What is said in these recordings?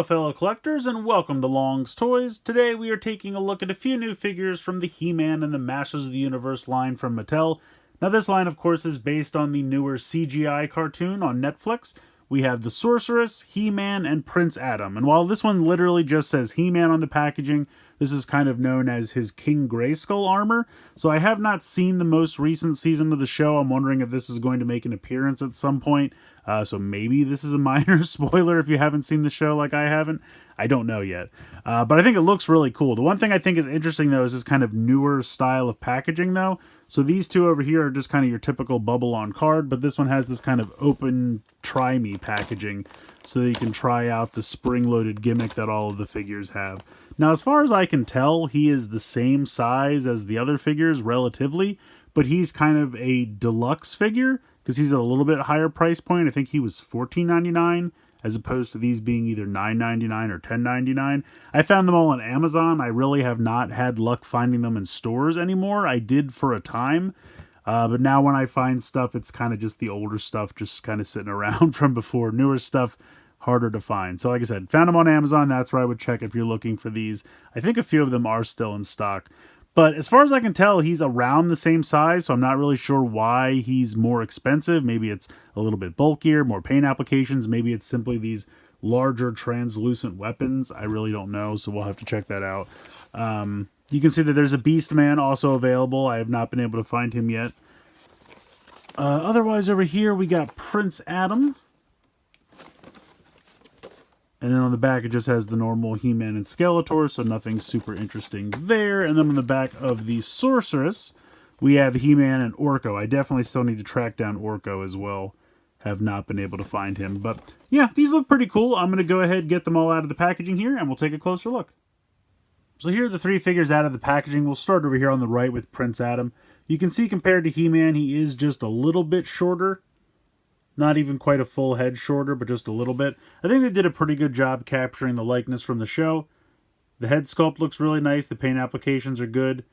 Hello fellow collectors and welcome to Long's Toys. Today we are taking a look at a few new figures from the He-Man and the Masters of the Universe line from Mattel. Now this line of course is based on the newer CGI cartoon on Netflix. We have the Sorceress, He-Man, and Prince Adam. And while this one literally just says He-Man on the packaging, this is kind of known as his King Grayskull armor. So I have not seen the most recent season of the show. I'm wondering if this is going to make an appearance at some point. So maybe this is a minor spoiler if you haven't seen the show like I haven't. I don't know yet. But I think it looks really cool. The one thing I think is interesting, though, is this kind of newer style of packaging, though. So these two over here are just kind of your typical bubble on card, but this one has this kind of open try me packaging so that you can try out the spring-loaded gimmick that all of the figures have. Now, as far as I can tell, he is the same size as the other figures relatively, but he's kind of a deluxe figure because he's at a little bit higher price point. I think he was $14.99 as opposed to these being either $9.99 or $10.99. I found them all on Amazon. I really have not had luck finding them in stores anymore. I did for a time, but now when I find stuff, it's kind of just the older stuff just kind of sitting around from before. Newer stuff, harder to find. So like I said, found them on Amazon. That's where I would check if you're looking for these. I think a few of them are still in stock. But as far as I can tell, he's around the same size, so I'm not really sure why he's more expensive. Maybe it's a little bit bulkier, more paint applications. Maybe it's simply these larger translucent weapons. I really don't know, so we'll have to check that out. You can see that there's a Beast Man also available. I have not been able to find him yet. Otherwise, over here, we got Prince Adam. And then on the back, it just has the normal He-Man and Skeletor, so nothing super interesting there. And then on the back of the Sorceress, we have He-Man and Orko. I definitely still need to track down Orko as well. Have not been able to find him. But yeah, these look pretty cool. I'm going to go ahead and get them all out of the packaging here, and we'll take a closer look. So here are the three figures out of the packaging. We'll start over here on the right with Prince Adam. You can see compared to He-Man, he is just a little bit shorter. Not even quite a full head shorter, but just a little bit. I think they did a pretty good job capturing the likeness from the show. The head sculpt looks really nice. The paint applications are good.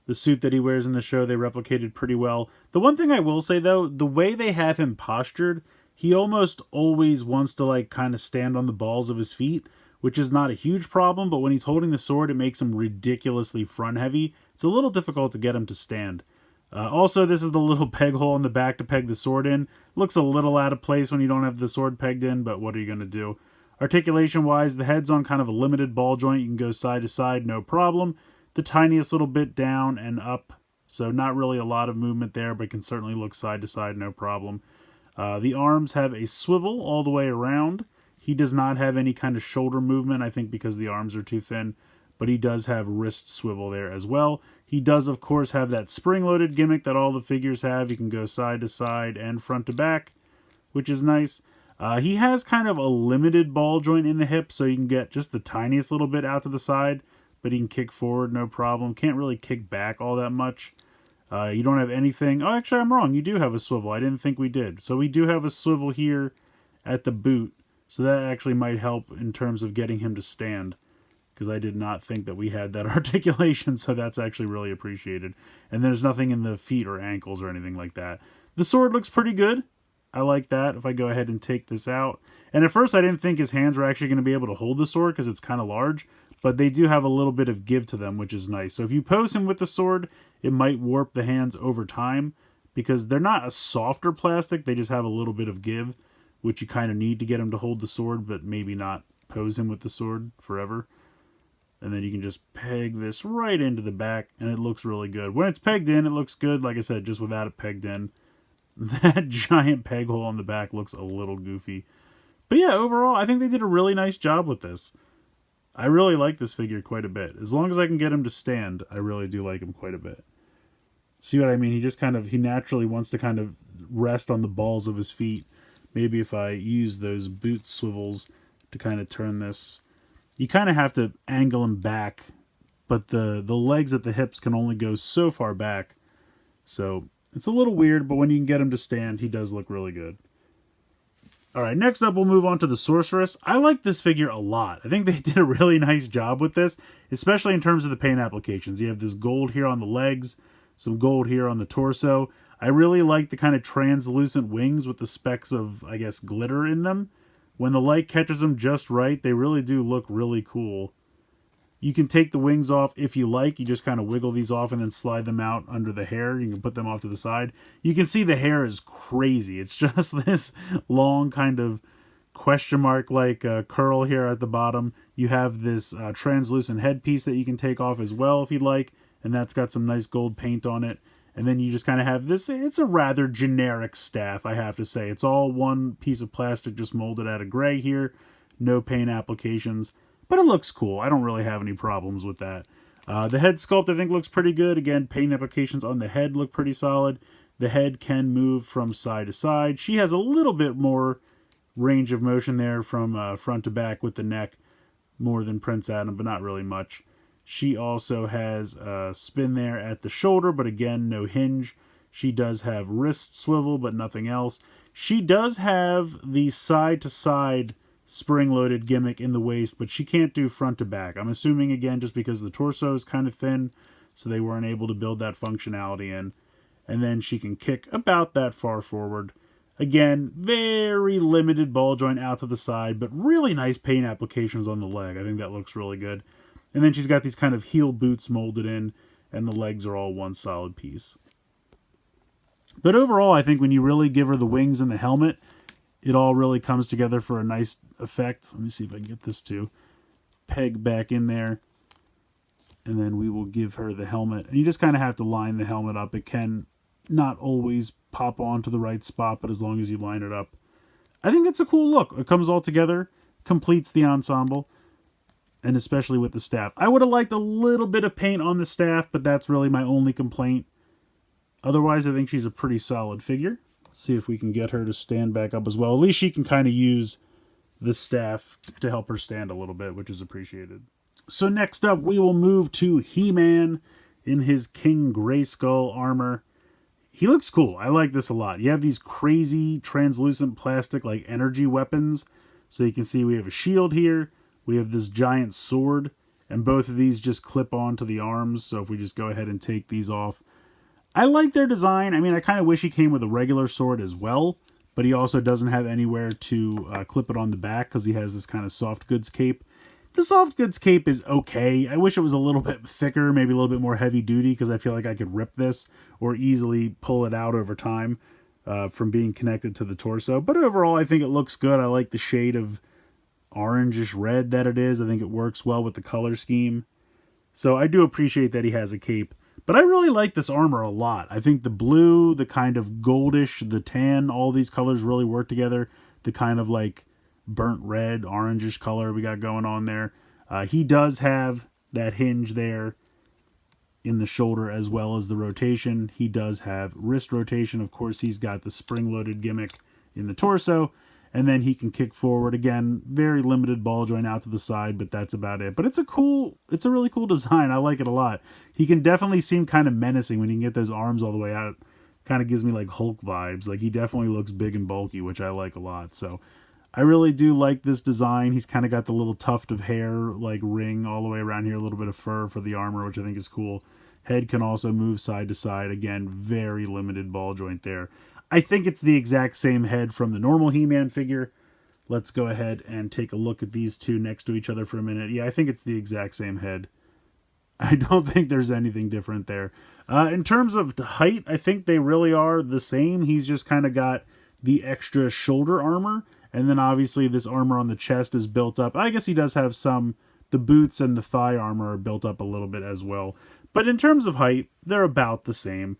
The suit that he wears in the show, they replicated pretty well. The one thing I will say, though, the way they have him postured, he almost always wants to, like, kind of stand on the balls of his feet, which is not a huge problem, but when he's holding the sword, it makes him ridiculously front-heavy. It's a little difficult to get him to stand. Also, this is the little peg hole in the back to peg the sword in. Looks a little out of place when you don't have the sword pegged in, but what are you going to do? Articulation-wise, the head's on kind of a limited ball joint. You can go side to side, no problem. The tiniest little bit down and up, so not really a lot of movement there, but can certainly look side to side, no problem. The arms have a swivel all the way around. He does not have any kind of shoulder movement, I think because the arms are too thin, but he does have wrist swivel there as well. He does, of course, have that spring-loaded gimmick that all the figures have. You can go side to side and front to back, which is nice. He has kind of a limited ball joint in the hip, so you can get just the tiniest little bit out to the side, but he can kick forward, no problem. Can't really kick back all that much. You don't have anything... Oh, actually, I'm wrong. You do have a swivel. I didn't think we did. So we do have a swivel here at the boot, so that actually might help in terms of getting him to stand, because I did not think that we had that articulation, so that's actually really appreciated. And there's nothing in the feet or ankles or anything like that. The sword looks pretty good. I like that if I go ahead and take this out. And at first I didn't think his hands were actually going to be able to hold the sword because it's kind of large, but they do have a little bit of give to them, which is nice. So if you pose him with the sword, it might warp the hands over time because they're not a softer plastic, they just have a little bit of give, which you kind of need to get him to hold the sword, but maybe not pose him with the sword forever. And then you can just peg this right into the back, and it looks really good. When it's pegged in, it looks good. Like I said, just without it pegged in, that giant peg hole on the back looks a little goofy. But yeah, overall, I think they did a really nice job with this. I really like this figure quite a bit. As long as I can get him to stand, I really do like him quite a bit. See what I mean? He just he naturally wants to kind of rest on the balls of his feet. Maybe if I use those boot swivels to kind of turn this... You kind of have to angle him back, but the legs at the hips can only go so far back. So it's a little weird, but when you can get him to stand, he does look really good. Alright, next up we'll move on to the Sorceress. I like this figure a lot. I think they did a really nice job with this, especially in terms of the paint applications. You have this gold here on the legs, some gold here on the torso. I really like the kind of translucent wings with the specks of, I guess, glitter in them. When the light catches them just right, they really do look really cool. You can take the wings off if you like. You just kind of wiggle these off and then slide them out under the hair. You can put them off to the side. You can see the hair is crazy. It's just this long kind of question mark like curl here at the bottom. You have this translucent headpiece that you can take off as well if you'd like. And that's got some nice gold paint on it. And then you just kind of have this. It's a rather generic staff, I have to say. It's all one piece of plastic just molded out of gray here. No paint applications. But it looks cool. I don't really have any problems with that. The head sculpt, I think, looks pretty good. Again, paint applications on the head look pretty solid. The head can move from side to side. She has a little bit more range of motion there from front to back with the neck. More than Prince Adam, but not really much. She also has a spin there at the shoulder, but again, no hinge. She does have wrist swivel, but nothing else. She does have the side-to-side spring-loaded gimmick in the waist, but she can't do front to back. I'm assuming, again, just because the torso is kind of thin, so they weren't able to build that functionality in. And then she can kick about that far forward. Again, very limited ball joint out to the side, but really nice paint applications on the leg. I think that looks really good. And then she's got these kind of heel boots molded in, and the legs are all one solid piece. But overall, I think when you really give her the wings and the helmet, it all really comes together for a nice effect. Let me see if I can get this to peg back in there. And then we will give her the helmet. And you just kind of have to line the helmet up. It can not always pop onto the right spot, but as long as you line it up. I think it's a cool look. It comes all together, completes the ensemble, and especially with the staff. I would have liked a little bit of paint on the staff, but that's really my only complaint. Otherwise, I think she's a pretty solid figure. See if we can get her to stand back up as well. At least she can kind of use the staff to help her stand a little bit, which is appreciated. So next up, we will move to He-Man in his King Grayskull armor. He looks cool. I like this a lot. You have these crazy translucent plastic like energy weapons. So you can see we have a shield here. We have this giant sword. And both of these just clip onto the arms. So if we just go ahead and take these off. I like their design. I mean, I kind of wish he came with a regular sword as well. But he also doesn't have anywhere to clip it on the back because he has this kind of soft goods cape. The soft goods cape is okay. I wish it was a little bit thicker, maybe a little bit more heavy duty, because I feel like I could rip this or easily pull it out over time from being connected to the torso. But overall, I think it looks good. I like the shade of orangish red that it is. I think it works well with the color scheme. So I do appreciate that he has a cape. But I really like this armor a lot. I think the blue, the kind of goldish, the tan, all these colors really work together. The kind of like burnt red, orangish color we got going on there. He does have that hinge there in the shoulder as well as the rotation. He does have wrist rotation. Of course, he's got the spring-loaded gimmick in the torso. And then he can kick forward. Again, very limited ball joint out to the side, but that's about it. But it's a really cool design. I like it a lot. He can definitely seem kind of menacing when you can get those arms all the way out. Kind of gives me like Hulk vibes. Like he definitely looks big and bulky, which I like a lot. So I really do like this design. He's kind of got the little tuft of hair, like ring all the way around here. A little bit of fur for the armor, which I think is cool. Head can also move side to side. Again, very limited ball joint there. I think it's the exact same head from the normal He-Man figure. Let's go ahead and take a look at these two next to each other for a minute. Yeah, I think it's the exact same head. I don't think there's anything different there. In terms of height, I think they really are the same. He's just kind of got the extra shoulder armor. And then obviously this armor on the chest is built up. I guess he does have some, the boots and the thigh armor are built up a little bit as well. But in terms of height, they're about the same.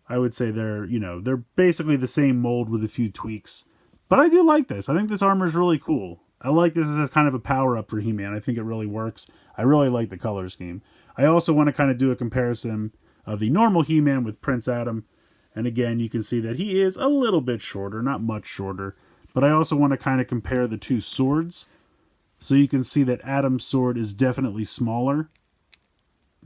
I would say they're basically the same mold with a few tweaks. But I do like this. I think this armor is really cool. I like this as kind of a power-up for He-Man. I think it really works. I really like the color scheme. I also want to kind of do a comparison of the normal He-Man with Prince Adam. And again, you can see that he is a little bit shorter, not much shorter. But I also want to kind of compare the two swords. So you can see that Adam's sword is definitely smaller.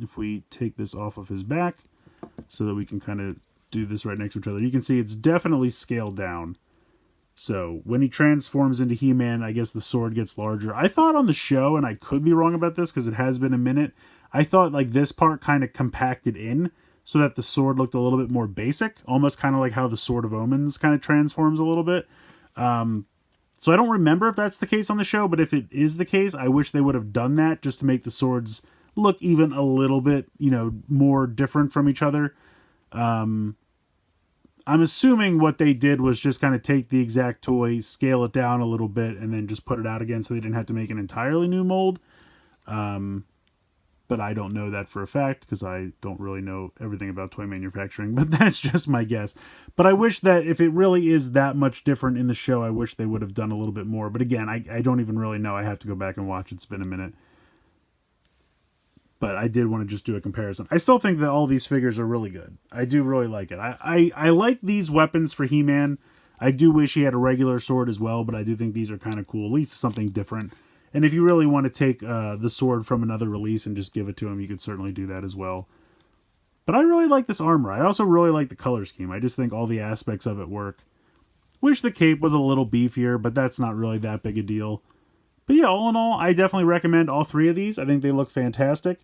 If we take this off of his back, so that we can kind of do this right next to each other. You can see it's definitely scaled down. So when he transforms into He-Man, I guess the sword gets larger. I thought on the show, and I could be wrong about this because it has been a minute, I thought like this part kind of compacted in so that the sword looked a little bit more basic, almost kind of like how the Sword of Omens kind of transforms a little bit. So I don't remember if that's the case on the show, but if it is the case, I wish they would have done that just to make the swords look even a little bit, you know, more different from each other. I'm assuming what they did was just kind of take the exact toy, scale it down a little bit, and then just put it out again so they didn't have to make an entirely new mold. But I don't know that for a fact because I don't really know everything about toy manufacturing, but that's just my guess. But I wish that if it really is that much different in the show, I wish they would have done a little bit more. But again, I don't even really know. I have to go back and watch. It's been a minute. But I did want to just do a comparison. I still think that all these figures are really good. I do really like it. I like these weapons for He-Man. I do wish he had a regular sword as well, but I do think these are kind of cool. At least something different. And if you really want to take the sword from another release and just give it to him, you could certainly do that as well. But I really like this armor. I also really like the color scheme. I just think all the aspects of it work. Wish the cape was a little beefier, but that's not really that big a deal. But yeah, all in all, I definitely recommend all three of these. I think they look fantastic.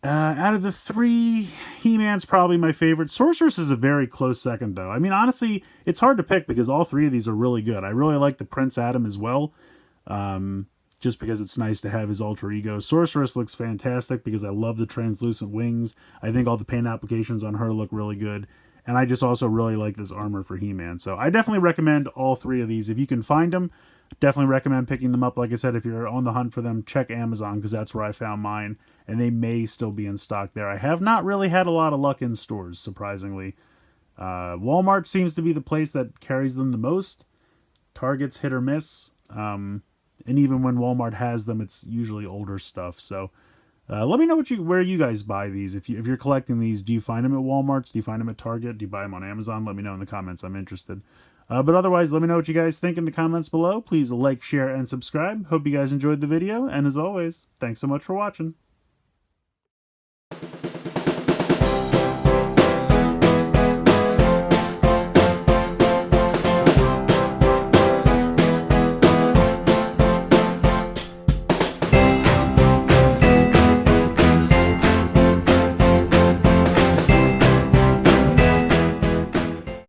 Out of the three, He-Man's probably my favorite. Sorceress is a very close second, though. I mean, honestly, it's hard to pick because all three of these are really good. I really like the Prince Adam as well, just because it's nice to have his alter ego. Sorceress looks fantastic because I love the translucent wings. I think all the paint applications on her look really good. And I just also really like this armor for He-Man. So I definitely recommend all three of these. If you can find them, definitely recommend picking them up. Like I said, if you're on the hunt for them, check Amazon because that's where I found mine. And they may still be in stock there. I have not really had a lot of luck in stores, surprisingly. Walmart seems to be the place that carries them the most. Target's hit or miss. And even when Walmart has them, it's usually older stuff. So let me know where you guys buy these. If you're collecting these, do you find them at Walmart's? Do you find them at Target? Do you buy them on Amazon? Let me know in the comments. I'm interested. But otherwise, let me know what you guys think in the comments below. Please like, share, and subscribe. Hope you guys enjoyed the video. And as always, thanks so much for watching.